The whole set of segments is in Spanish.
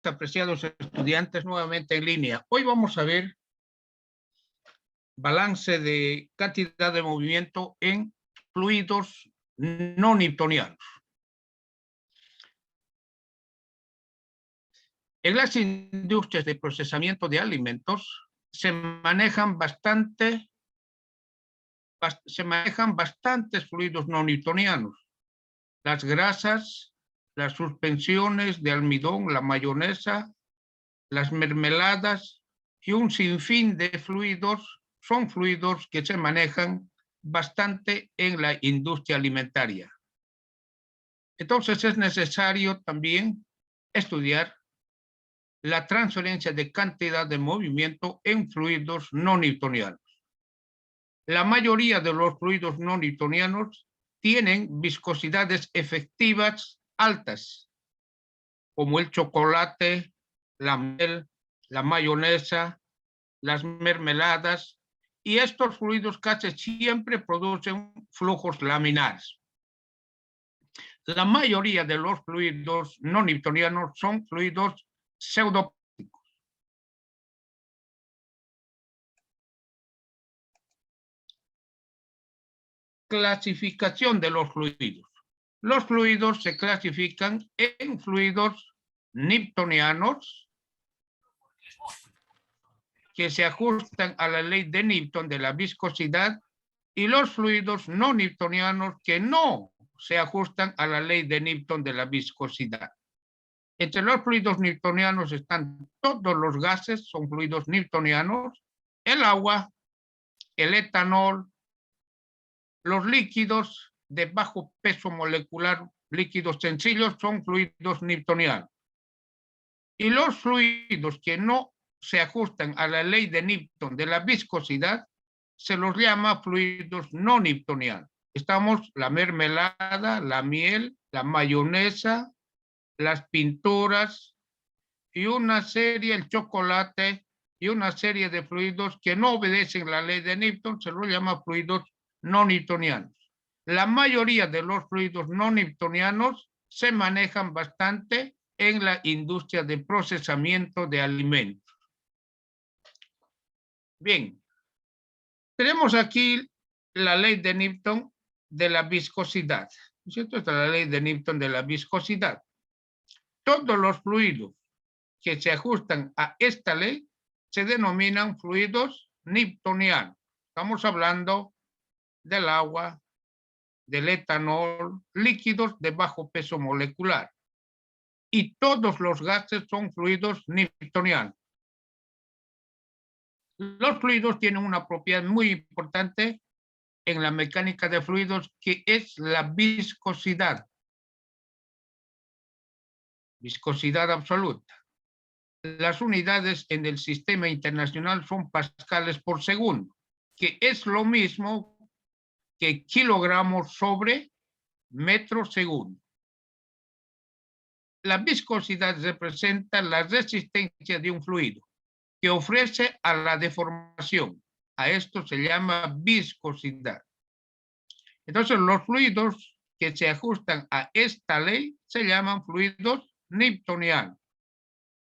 Apreciados estudiantes, nuevamente en línea. Hoy vamos a ver balance de cantidad de movimiento en fluidos no newtonianos. En las industrias de procesamiento de alimentos se manejan bastantes fluidos no newtonianos. Las grasas, las suspensiones de almidón, la mayonesa, las mermeladas y un sinfín de fluidos son fluidos que se manejan bastante en la industria alimentaria. Entonces es necesario también estudiar la transferencia de cantidad de movimiento en fluidos no newtonianos. La mayoría de los fluidos no newtonianos tienen viscosidades efectivas altas, como el chocolate, la miel, la mayonesa, las mermeladas, y estos fluidos casi siempre producen flujos laminares. La mayoría de los fluidos no newtonianos son fluidos pseudopláticos. Clasificación de los fluidos. Los fluidos se clasifican en fluidos newtonianos, que se ajustan a la ley de Newton de la viscosidad, y los fluidos no newtonianos que no se ajustan a la ley de Newton de la viscosidad. Entre los fluidos newtonianos están todos los gases, son fluidos newtonianos, el agua, el etanol, los líquidos de bajo peso molecular, líquidos sencillos, son fluidos newtonianos. Y los fluidos que no se ajustan a la ley de Newton de la viscosidad se los llama fluidos no newtonianos. Estamos la mermelada, la miel, la mayonesa, las pinturas y una serie, el chocolate y una serie de fluidos que no obedecen la ley de Newton, se los llama fluidos no newtonianos. La mayoría de los fluidos no newtonianos se manejan bastante en la industria de procesamiento de alimentos. Bien, tenemos aquí la ley de Newton de la viscosidad, ¿no es cierto? Esta es la ley de Newton de la viscosidad. Todos los fluidos que se ajustan a esta ley se denominan fluidos newtonianos. Estamos hablando del agua, del etanol, líquidos de bajo peso molecular. Y todos los gases son fluidos newtonianos. Los fluidos tienen una propiedad muy importante en la mecánica de fluidos, que es la viscosidad. Viscosidad absoluta. Las unidades en el sistema internacional son pascales por segundo, que es lo mismo que kilogramos sobre metro segundo. La viscosidad representa la resistencia de un fluido que ofrece a la deformación. A esto se llama viscosidad. Entonces, los fluidos que se ajustan a esta ley se llaman fluidos newtonianos.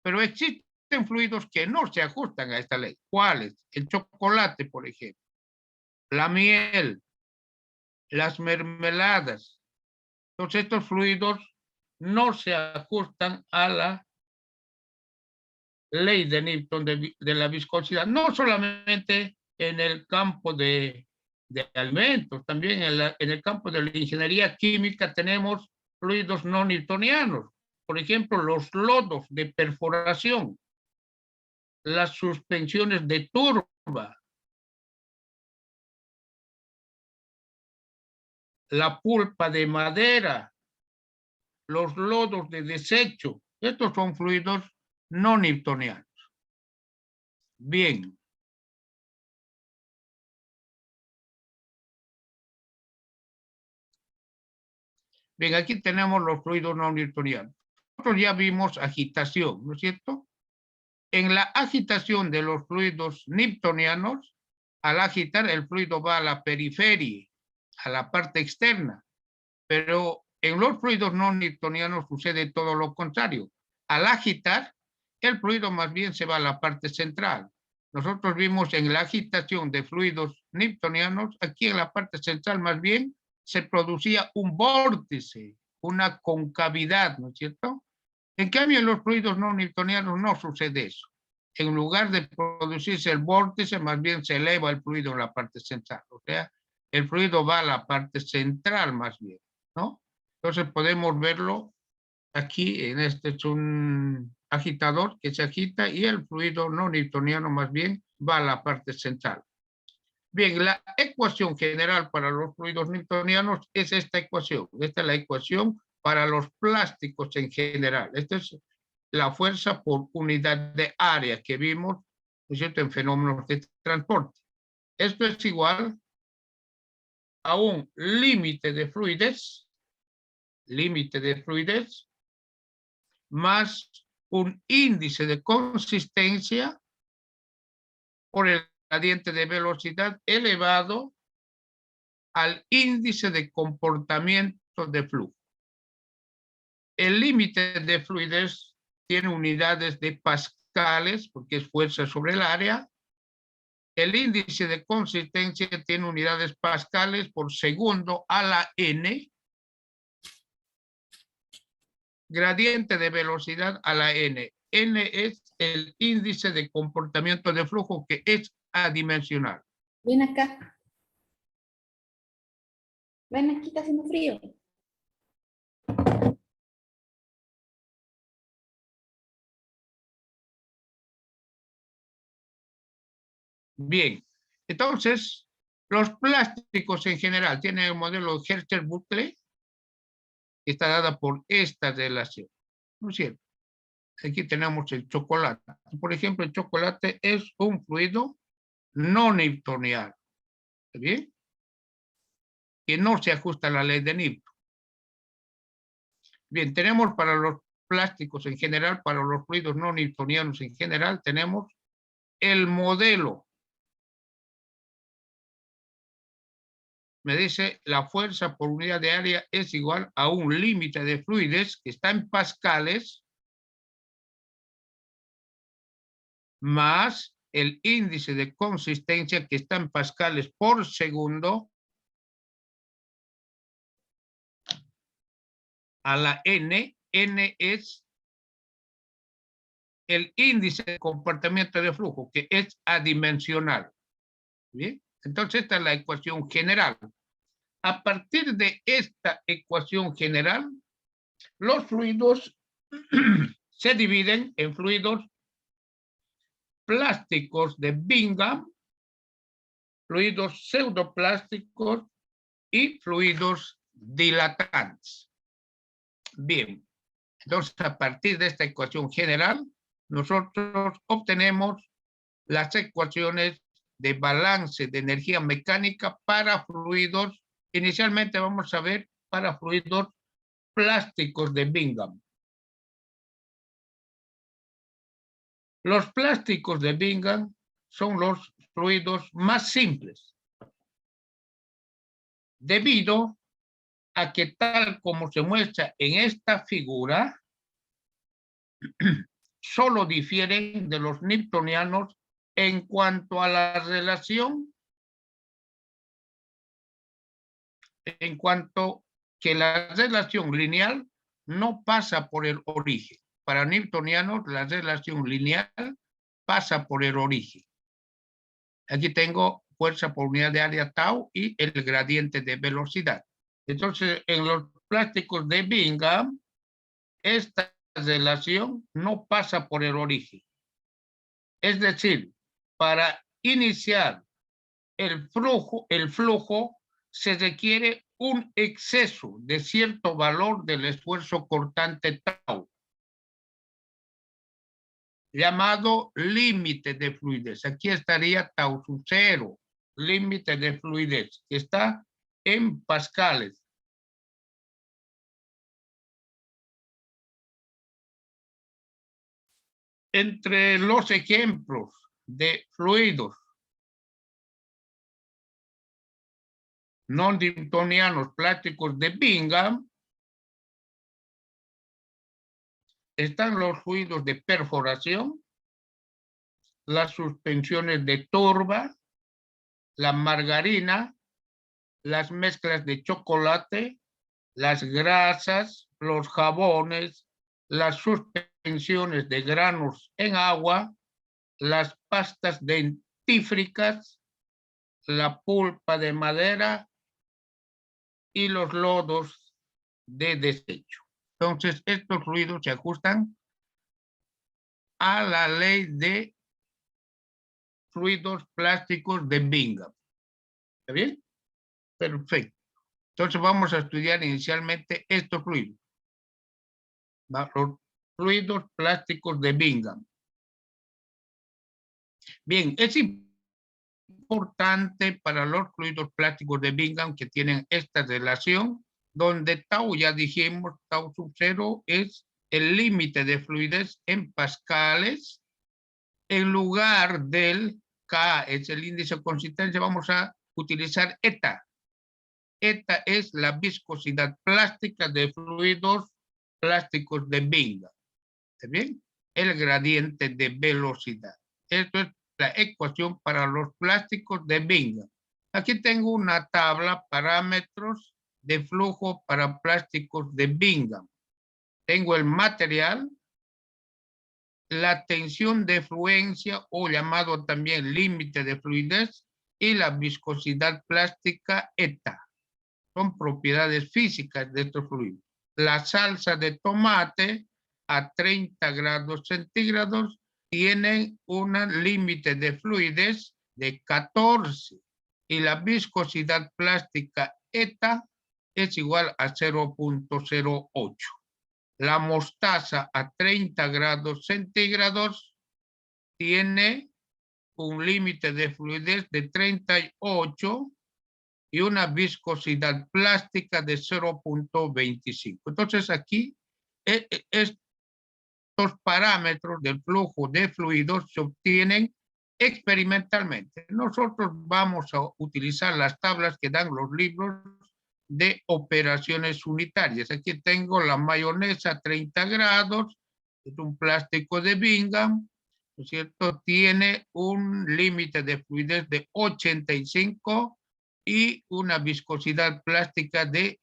Pero existen fluidos que no se ajustan a esta ley. ¿Cuáles? El chocolate, por ejemplo, la miel, las mermeladas. Entonces, estos fluidos no se ajustan a la ley de Newton de la viscosidad, no solamente en el campo de alimentos, también en el campo de la ingeniería química tenemos fluidos no newtonianos. Por ejemplo, los lodos de perforación, las suspensiones de turba, la pulpa de madera, los lodos de desecho. Estos son fluidos no newtonianos. Bien. Bien, aquí tenemos los fluidos no newtonianos. Nosotros ya vimos agitación, ¿no es cierto? En la agitación de los fluidos newtonianos, al agitar el fluido va a la periferia, a la parte externa. Pero en los fluidos no newtonianos sucede todo lo contrario. Al agitar, el fluido más bien se va a la parte central. Nosotros vimos en la agitación de fluidos newtonianos, aquí en la parte central más bien se producía un vórtice, una concavidad, ¿no es cierto? En cambio, en los fluidos no newtonianos no sucede eso. En lugar de producirse el vórtice, más bien se eleva el fluido en la parte central. O sea, el fluido va a la parte central más bien, ¿no? Entonces podemos verlo aquí, en este es un agitador que se agita y el fluido no newtoniano más bien va a la parte central. Bien, la ecuación general para los fluidos newtonianos es esta ecuación. Esta es la ecuación para los plásticos en general. Esta es la fuerza por unidad de área que vimos, ¿no es cierto?, en fenómenos de transporte. Esto es igual a un límite de fluidez más un índice de consistencia por el gradiente de velocidad elevado al índice de comportamiento de flujo. El límite de fluidez tiene unidades de pascales, porque es fuerza sobre el área. El índice de consistencia tiene unidades pascales por segundo a la n. Gradiente de velocidad a la n. N es el índice de comportamiento de flujo, que es adimensional. Ven acá. Ven, aquí está haciendo frío. Bien, entonces, los plásticos en general tienen el modelo Hertzsprung-Buckley, que está dada por esta relación, ¿no es cierto? Aquí tenemos el chocolate. Por ejemplo, el chocolate es un fluido no newtoniano, ¿está bien? Que no se ajusta a la ley de Newton. Bien, tenemos para los plásticos en general, para los fluidos no newtonianos en general, tenemos el modelo. Me dice la fuerza por unidad de área es igual a un límite de fluidez que está en pascales más el índice de consistencia que está en pascales por segundo a la n. N es el índice de comportamiento de flujo, que es adimensional. ¿Bien? Entonces esta es la ecuación general. A partir de esta ecuación general, los fluidos se dividen en fluidos plásticos de Bingham, fluidos pseudoplásticos y fluidos dilatantes. Bien, entonces a partir de esta ecuación general, nosotros obtenemos las ecuaciones de balance de energía mecánica para fluidos. Inicialmente vamos a ver para fluidos plásticos de Bingham. Los plásticos de Bingham son los fluidos más simples, debido a que, tal como se muestra en esta figura, solo difieren de los newtonianos en cuanto a la relación, en cuanto que la relación lineal no pasa por el origen. Para newtonianos, la relación lineal pasa por el origen. Aquí tengo fuerza por unidad de área tau y el gradiente de velocidad. Entonces, en los plásticos de Bingham, esta relación no pasa por el origen. Es decir, para iniciar el flujo se requiere un exceso de cierto valor del esfuerzo cortante tau, llamado límite de fluidez. Aquí estaría tau sub 0, límite de fluidez, que está en pascales. Entre los ejemplos de fluidos no newtonianos plásticos de Bingham, están los fluidos de perforación, las suspensiones de turba, la margarina, las mezclas de chocolate, las grasas, los jabones, las suspensiones de granos en agua, las pastas dentífricas, la pulpa de madera y los lodos de desecho. Entonces, estos fluidos se ajustan a la ley de fluidos plásticos de Bingham. ¿Está bien? Perfecto. Entonces vamos a estudiar inicialmente estos fluidos. Los fluidos plásticos de Bingham. Bien, es importante para los fluidos plásticos de Bingham que tienen esta relación, donde tau, ya dijimos, tau sub 0 es el límite de fluidez en pascales. En lugar del K, es el índice de consistencia, vamos a utilizar eta. Esta es la viscosidad plástica de fluidos plásticos de Bingham. ¿Está bien? El gradiente de velocidad. Esto es la ecuación para los plásticos de Bingham. Aquí tengo una tabla, parámetros de flujo para plásticos de Bingham. Tengo el material, la tensión de fluencia o llamado también límite de fluidez y la viscosidad plástica eta. Son propiedades físicas de estos fluidos. La salsa de tomate a 30 grados centígrados tiene un límite de fluidez de 14 y la viscosidad plástica eta es igual a 0.08. La mostaza a 30 grados centígrados tiene un límite de fluidez de 38 y una viscosidad plástica de 0.25. Entonces aquí estos parámetros del flujo de fluidos se obtienen experimentalmente. Nosotros vamos a utilizar las tablas que dan los libros de operaciones unitarias. Aquí tengo la mayonesa a 30 grados, es un plástico de Bingham, ¿no es cierto? Tiene un límite de fluidez de 85 y una viscosidad plástica de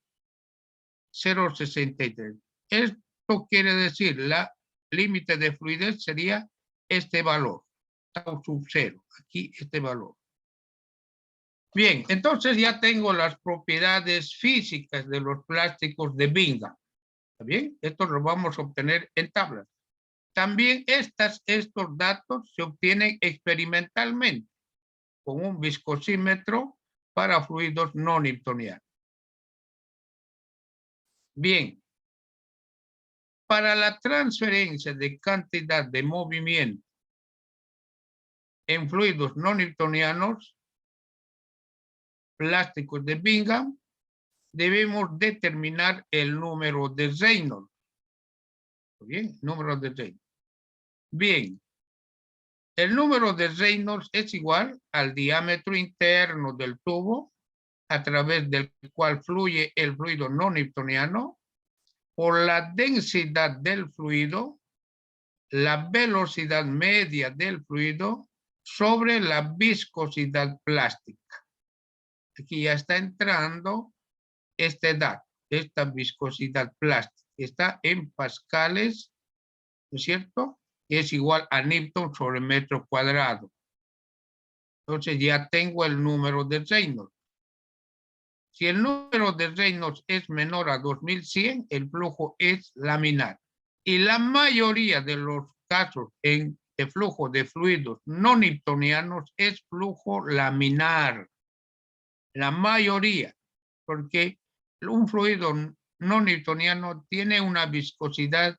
0.63. Esto quiere decir, la límite de fluidez sería este valor, tau sub 0, aquí este valor. Bien, entonces ya tengo las propiedades físicas de los plásticos de Bingham. ¿Está bien? Esto lo vamos a obtener en tablas. También estos datos se obtienen experimentalmente con un viscosímetro para fluidos no newtonianos. Bien, para la transferencia de cantidad de movimiento en fluidos no newtonianos, plásticos de Bingham, debemos determinar el número de Reynolds. Bien, número de Reynolds. Bien, el número de Reynolds es igual al diámetro interno del tubo a través del cual fluye el fluido no newtoniano por la densidad del fluido, la velocidad media del fluido sobre la viscosidad plástica. Aquí ya está entrando este dato, esta viscosidad plástica. Está en pascales, ¿no es cierto? Es igual a Newton sobre metro cuadrado. Entonces ya tengo el número de Reynolds. Si el número de Reynolds es menor a 2100, el flujo es laminar. Y la mayoría de los casos de flujo de fluidos no newtonianos es flujo laminar. La mayoría, porque un fluido no newtoniano tiene una viscosidad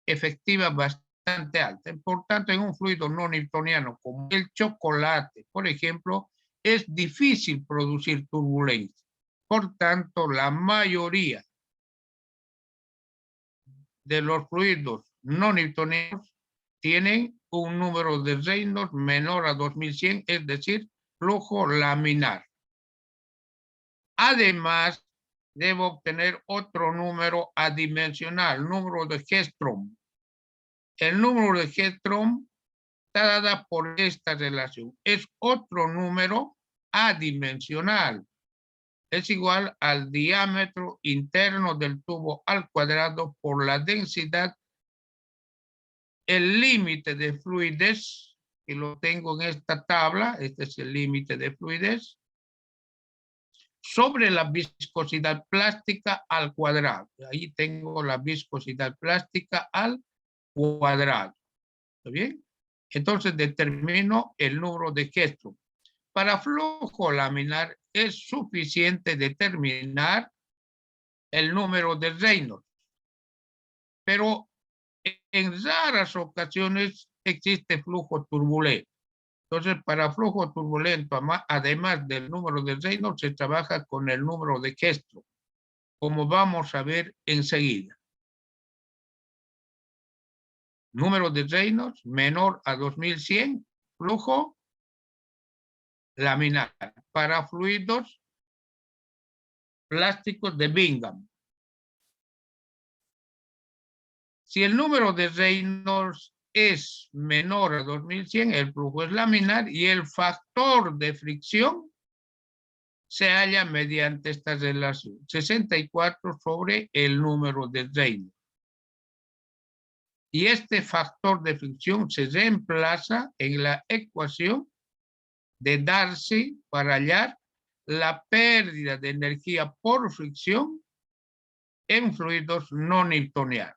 efectiva bastante alta. Por tanto, en un fluido no newtoniano como el chocolate, por ejemplo, es difícil producir turbulencia. Por tanto, la mayoría de los fluidos no newtonianos tienen un número de Reynolds menor a 2100, es decir, flujo laminar. Además, debo obtener otro número adimensional, número de Hestrom. El número de Hedstrom está dada por esta relación. Es otro número adimensional. Es igual al diámetro interno del tubo al cuadrado por la densidad. El límite de fluidez, que lo tengo en esta tabla, este es el límite de fluidez, sobre la viscosidad plástica al cuadrado. Ahí tengo la viscosidad plástica al cuadrado. ¿Está bien? Entonces determino el número de Hedstrom. Para flujo laminar es suficiente determinar el número de Reynolds. Pero en raras ocasiones existe flujo turbulento. Entonces, para flujo turbulento, además del número de Reynolds, se trabaja con el número de Hedstrom, como vamos a ver enseguida. Número de Reynolds menor a 2100, flujo laminar para fluidos plásticos de Bingham. Si el número de Reynolds es menor a 2100, el flujo es laminar y el factor de fricción se halla mediante esta relación, 64 sobre el número de Reynolds. Y este factor de fricción se reemplaza en la ecuación de Darcy para hallar la pérdida de energía por fricción en fluidos no newtonianos.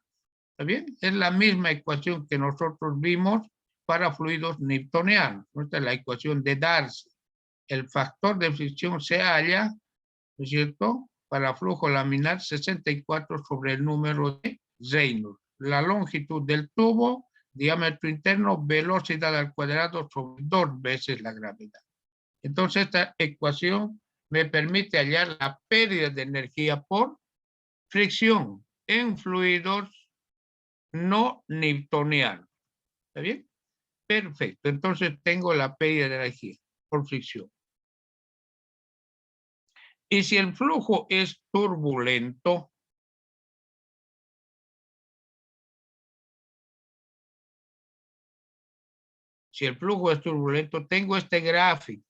¿Está bien? Es la misma ecuación que nosotros vimos para fluidos newtonianos. Esta es la ecuación de Darcy. El factor de fricción se halla, ¿no es cierto?, para flujo laminar 64 sobre el número de Reynolds. La longitud del tubo, diámetro interno, velocidad al cuadrado sobre 2 veces la gravedad. Entonces esta ecuación me permite hallar la pérdida de energía por fricción en fluidos no newtonianos. ¿Está bien? Perfecto. Entonces tengo la pérdida de energía por fricción. Y si el flujo es turbulento, tengo este gráfico,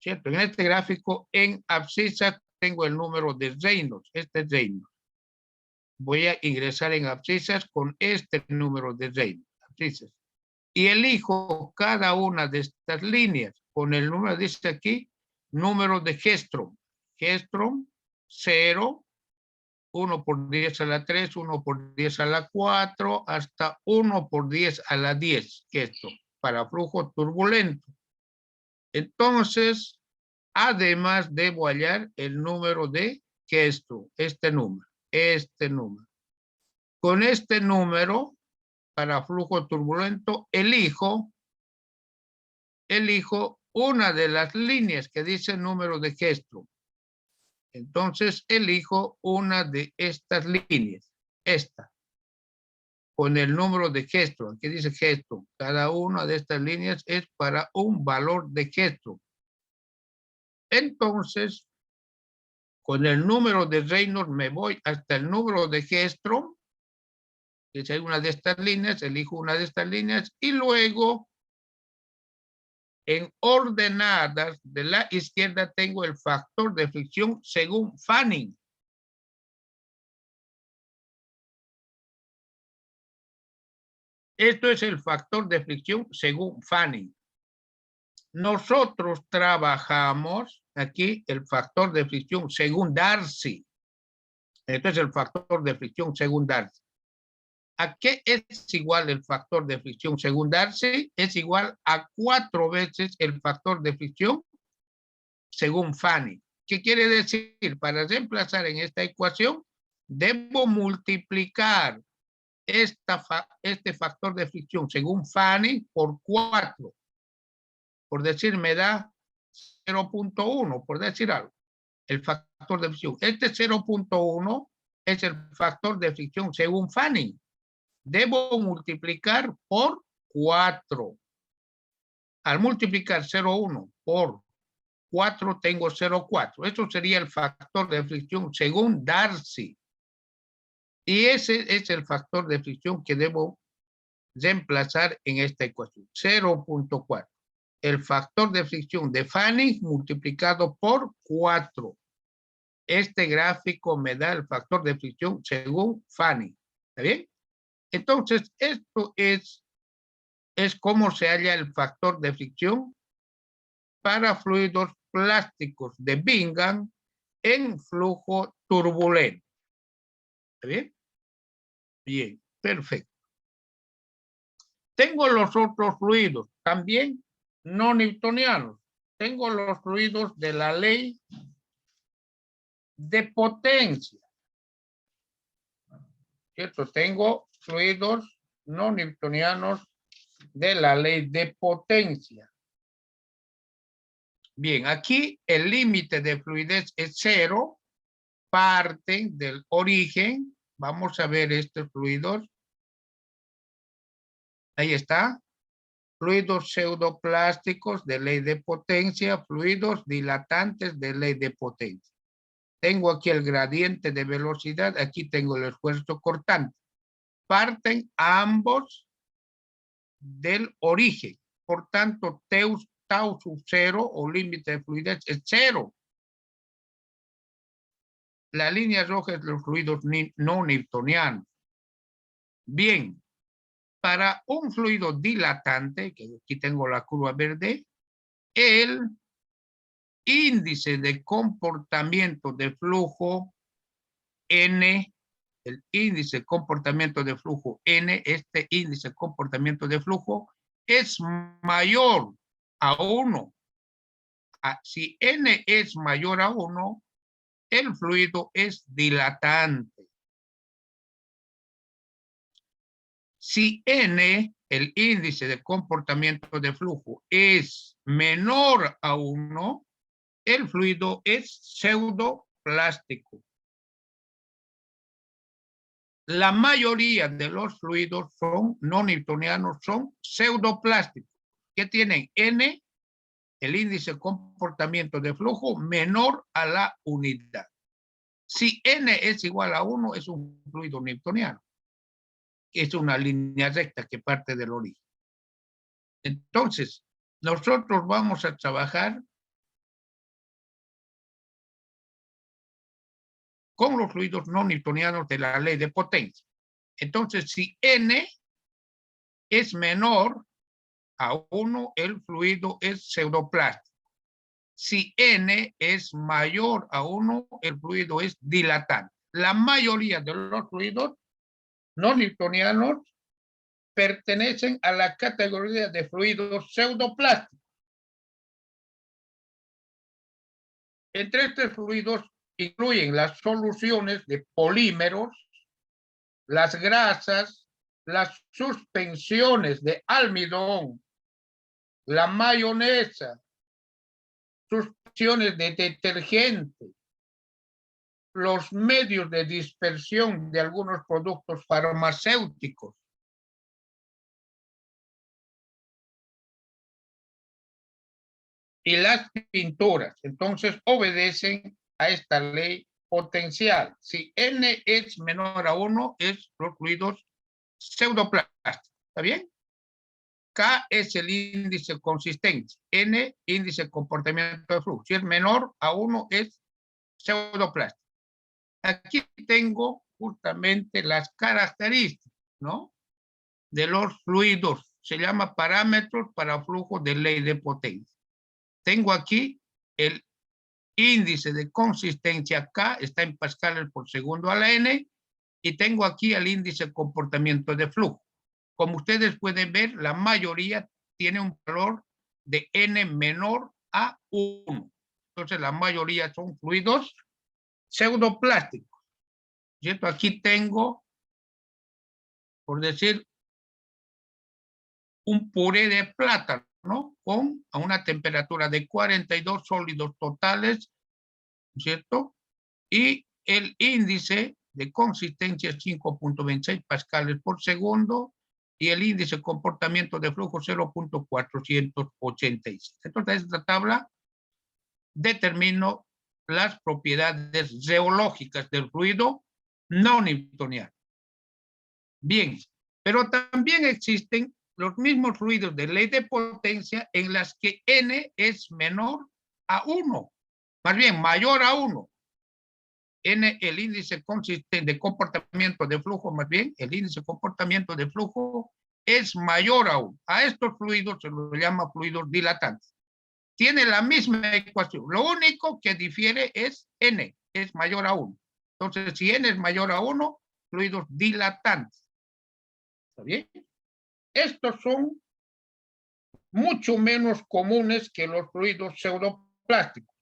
¿cierto? En este gráfico, en abscisas, tengo el número de Reynolds. Este es Reynolds. Voy a ingresar en abscisas con este número de Reynolds. Abscisas. Y elijo cada una de estas líneas con el número, dice aquí, número de Hedstrom. Hedstrom 0, 1 por 10 a la 3, 1 por 10 a la 4, hasta 1 por 10 a la 10, Hedstrom, para flujo turbulento. Entonces, además debo hallar el número de Hedstrom, este número. Con este número, para flujo turbulento, elijo una de las líneas que dice número de Hedstrom. Entonces elijo una de estas líneas, esta, con el número de Hedstrom. Aquí dice Hedstrom. Cada una de estas líneas es para un valor de Hedstrom. Entonces, con el número de Reynolds me voy hasta el número de Hedstrom. Que si hay una de estas líneas, elijo una de estas líneas y luego en ordenadas de la izquierda tengo el factor de fricción según Fanning. Esto es el factor de fricción según Fanning. Nosotros trabajamos aquí el factor de fricción según Darcy. Esto es el factor de fricción según Darcy. ¿A qué es igual el factor de fricción según Darcy? Es igual a 4 veces el factor de fricción según Fanning. ¿Qué quiere decir? Para reemplazar en esta ecuación, debo multiplicar este factor de fricción según Fanning por 4. Por decir, me da 0.1, por decir algo. El factor de fricción. Este 0.1 es el factor de fricción según Fanning. Debo multiplicar por 4. Al multiplicar 0.1 por 4 tengo 0.4. Esto sería el factor de fricción según Darcy. Y ese es el factor de fricción que debo reemplazar en esta ecuación. 0.4. El factor de fricción de Fanning multiplicado por 4. Este gráfico me da el factor de fricción según Fanning. ¿Está bien? Entonces, esto es cómo se halla el factor de fricción para fluidos plásticos de Bingham en flujo turbulento. ¿Está bien? Bien, perfecto. Tengo los otros fluidos, también no newtonianos. Tengo los fluidos de la ley de potencia. ¿Cierto? Tengo fluidos no newtonianos de la ley de potencia. Bien, aquí el límite de fluidez es 0, parten del origen. Vamos a ver estos fluidos. Ahí está. Fluidos pseudoplásticos de ley de potencia, fluidos dilatantes de ley de potencia. Tengo aquí el gradiente de velocidad, aquí tengo el esfuerzo cortante. Parten ambos del origen. Por tanto, tau sub 0 o límite de fluidez es 0. La línea roja es los fluidos no newtonianos. Bien, para un fluido dilatante, que aquí tengo la curva verde, el índice de comportamiento de flujo N, el índice de comportamiento de flujo N, este índice de comportamiento de flujo es mayor a 1. Si N es mayor a 1, el fluido es dilatante. Si N, el índice de comportamiento de flujo, es menor a 1, el fluido es pseudoplástico. La mayoría de los fluidos no newtonianos son pseudoplásticos, que tienen N, el índice de comportamiento de flujo, menor a la unidad. Si N es igual a 1, es un fluido newtoniano. Es una línea recta que parte del origen. Entonces, nosotros vamos a trabajar con los fluidos no newtonianos de la ley de potencia. Entonces, si N es menor a 1, el fluido es pseudoplástico. Si N es mayor a 1, el fluido es dilatante. La mayoría de los fluidos no newtonianos pertenecen a la categoría de fluidos pseudoplásticos. Entre estos fluidos incluyen las soluciones de polímeros, las grasas, las suspensiones de almidón, la mayonesa, suspensiones de detergente, los medios de dispersión de algunos productos farmacéuticos. Y las pinturas, entonces, obedecen a esta ley potencial. Si N es menor a 1, es los fluidos pseudoplásticos. ¿Está bien? K es el índice de consistencia. N, índice de comportamiento de flujo. Si es menor a 1, es pseudoplástico. Aquí tengo justamente las características, ¿no?, de los fluidos. Se llama parámetros para flujo de ley de potencia. Tengo aquí el índice de consistencia K, está en pascales por segundo a la N, y tengo aquí el índice de comportamiento de flujo. Como ustedes pueden ver, la mayoría tiene un valor de N menor a 1. Entonces, la mayoría son fluidos pseudoplásticos. ¿Cierto? Aquí tengo, por decir, un puré de plátano, ¿no?, con a una temperatura de 42 sólidos totales, ¿cierto? Y el índice de consistencia es 5.26 pascales por segundo y el índice de comportamiento de flujo 0.486. Entonces, esta tabla determino las propiedades geológicas del fluido no newtoniano. Bien, pero también existen los mismos fluidos de ley de potencia en las que N es menor a 1, más bien mayor a 1. N, el índice consistente de comportamiento de flujo, más bien, el índice de comportamiento de flujo es mayor a 1. A estos fluidos se los llama fluidos dilatantes. Tiene la misma ecuación. Lo único que difiere es N, es mayor a 1. Entonces, si N es mayor a 1, fluidos dilatantes. ¿Está bien? Estos son mucho menos comunes que los fluidos pseudoplásticos.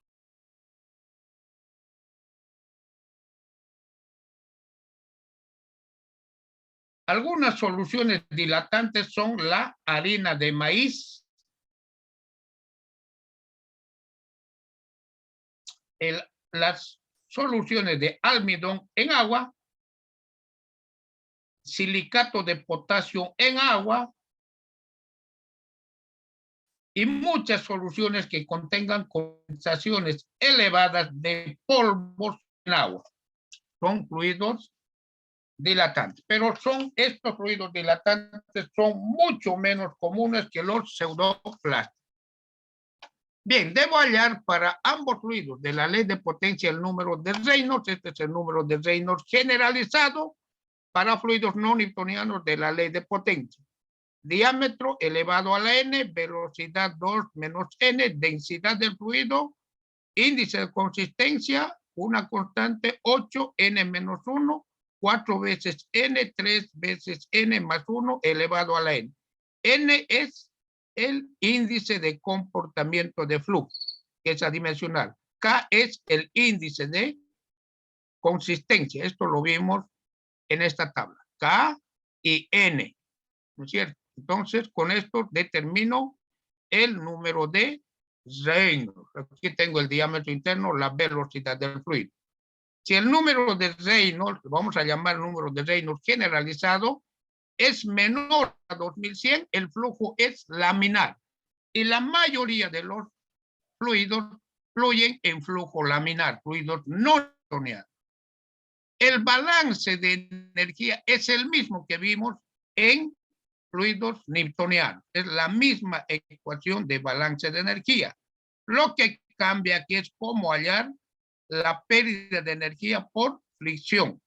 Algunas soluciones dilatantes son la harina de maíz, las soluciones de almidón en agua, silicato de potasio en agua y muchas soluciones que contengan concentraciones elevadas de polvos en agua. Son fluidos dilatantes, pero estos fluidos dilatantes son mucho menos comunes que los pseudoplásticos. Bien, debo hallar para ambos fluidos de la ley de potencia el número de Reynolds. Este es el número de Reynolds generalizado para fluidos no newtonianos de la ley de potencia. Diámetro elevado a la n, velocidad 2 menos n, densidad del fluido, índice de consistencia, una constante 8, n menos 1, 4 veces n, 3 veces n más 1 elevado a la n. N es el índice de comportamiento de flujo, que es adimensional. K es el índice de consistencia. Esto lo vimos en esta tabla. K y N, ¿no es cierto? Entonces, con esto determino el número de Reynolds. Aquí tengo el diámetro interno, la velocidad del fluido. Si el número de Reynolds, vamos a llamar número de Reynolds generalizado, es menor a 2100, el flujo es laminar. Y la mayoría de los fluidos fluyen en flujo laminar, fluidos no newtonianos. El balance de energía es el mismo que vimos en fluidos newtonianos. Es la misma ecuación de balance de energía. Lo que cambia aquí es cómo hallar la pérdida de energía por fricción.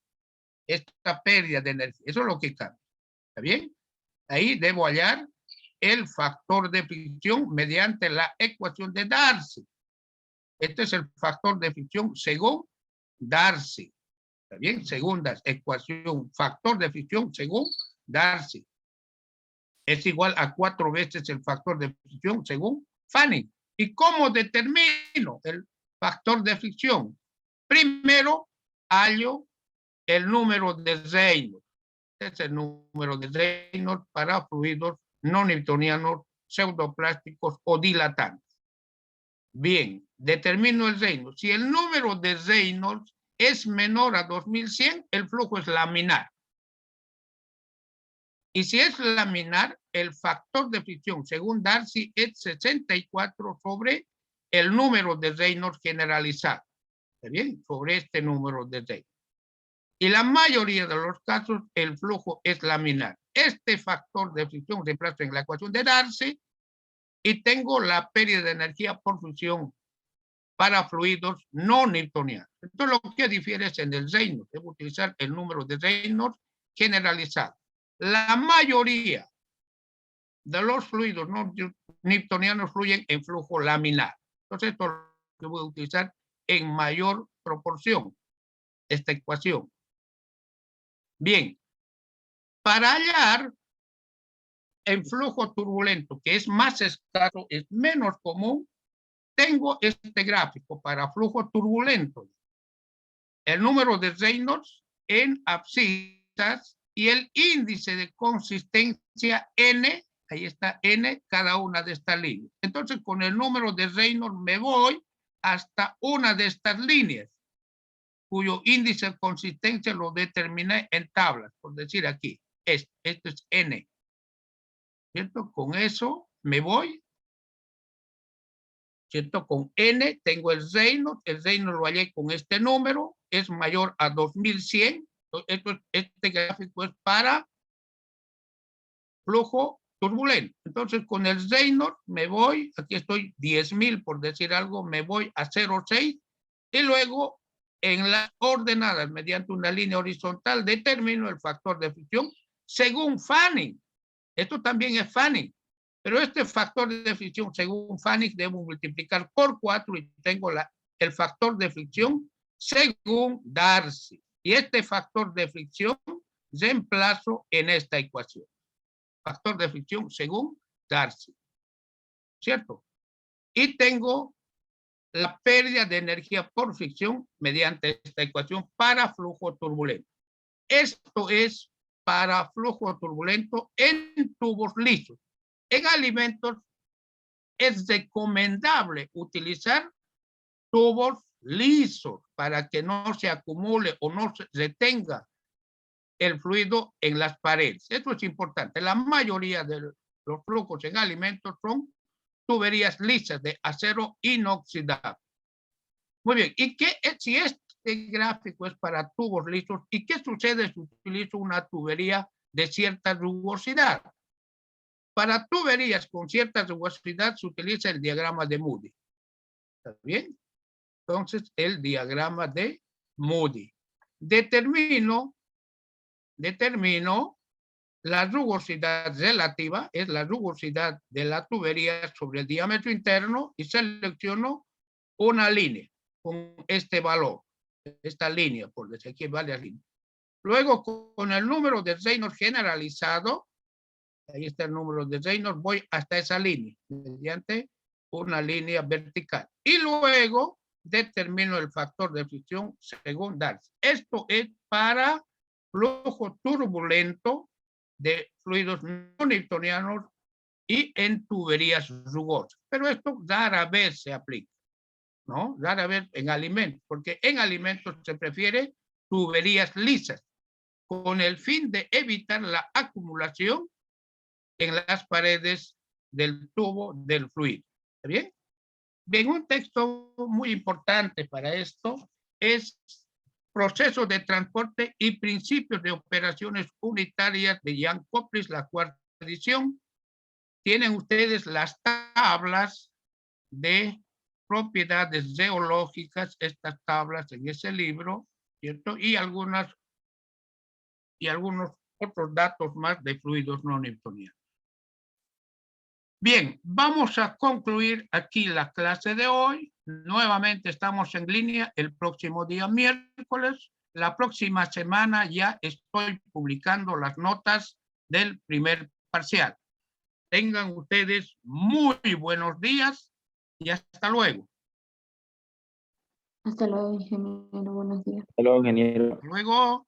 Esta pérdida de energía, eso es lo que cambia. ¿Está bien? Ahí debo hallar el factor de fricción mediante la ecuación de Darcy. Este es el factor de fricción según Darcy. ¿Está bien? Segunda ecuación, factor de fricción según Darcy. Es igual a 4 veces el factor de fricción según Fanning. ¿Y cómo determino el factor de fricción? Primero, hallo el número de Reynolds. Este es el número de Reynolds para fluidos no newtonianos, pseudoplásticos o dilatantes. Bien, determino el Reynolds. Si el número de Reynolds es menor a 2100, el flujo es laminar. Y si es laminar, el factor de fricción, según Darcy, es 64 sobre el número de Reynolds generalizado. ¿Está bien? Sobre este número de Reynolds. Y la mayoría de los casos, el flujo es laminar. Este factor de fricción reemplazo en la ecuación de Darcy y tengo la pérdida de energía por fricción para fluidos no newtonianos. Entonces, lo que difiere es en el Reynolds. Debo utilizar el número de Reynolds generalizado. La mayoría de los fluidos no newtonianos fluyen en flujo laminar. Entonces, esto lo voy a utilizar en mayor proporción, esta ecuación. Bien, para hallar en flujo turbulento, que es más escaso, es menos común, tengo este gráfico para flujo turbulento. El número de Reynolds en abscisas y el índice de consistencia N, ahí está N, cada una de estas líneas. Entonces, con el número de Reynolds me voy hasta una de estas líneas, cuyo índice de consistencia lo determiné en tablas, por decir aquí, esto es N. ¿Cierto? Con eso me voy, ¿cierto? Con N tengo el Reynolds lo hallé con este número, es mayor a 2100. Este gráfico es para flujo turbulento. Entonces, con el Reynolds me voy, aquí estoy 10.000 por decir algo, me voy a 0,6 y luego en las ordenadas mediante una línea horizontal determino el factor de fricción según Fanning. Esto también es Fanning, pero este factor de fricción según Fanning debo multiplicar por 4 y tengo el factor de fricción según Darcy. Y este factor de fricción reemplazo en esta ecuación. Factor de fricción según Darcy. ¿Cierto? Y tengo la pérdida de energía por fricción mediante esta ecuación para flujo turbulento. Esto es para flujo turbulento en tubos lisos. En alimentos es recomendable utilizar tubos lisos para que no se acumule o no se retenga el fluido en las paredes. Esto es importante. La mayoría de los flujos en alimentos son tuberías lisas de acero inoxidable. Muy bien. ¿Y qué si este gráfico es para tubos lisos? ¿Y qué sucede si utilizo una tubería de cierta rugosidad? Para tuberías con cierta rugosidad se utiliza el diagrama de Moody. ¿Está bien? Entonces, el diagrama de Moody. Determino la rugosidad relativa, es la rugosidad de la tubería sobre el diámetro interno y selecciono una línea con este valor, esta línea, por decir aquí varias líneas. Luego, con el número de Reynolds generalizado, ahí está el número de Reynolds, voy hasta esa línea, mediante una línea vertical. Y luego determino el factor de fricción según Darcy. Esto es para flujo turbulento de fluidos no newtonianos y en tuberías rugosas. Pero esto rara vez se aplica, ¿no? Rara vez en alimentos, porque en alimentos se prefiere tuberías lisas con el fin de evitar la acumulación en las paredes del tubo del fluido. ¿Está bien? Bien, un texto muy importante para esto es Proceso de transporte y principios de operaciones unitarias de Jan Koplis, la cuarta edición. Tienen ustedes las tablas de propiedades geológicas, estas tablas en ese libro, ¿cierto? Y algunos otros datos más de fluidos no newtonianos. Bien, vamos a concluir aquí la clase de hoy. Nuevamente estamos en línea el próximo día miércoles. La próxima semana ya estoy publicando las notas del primer parcial. Tengan ustedes muy buenos días y hasta luego. Hasta luego, ingeniero. Buenos días. Hasta luego, ingeniero. Hasta luego.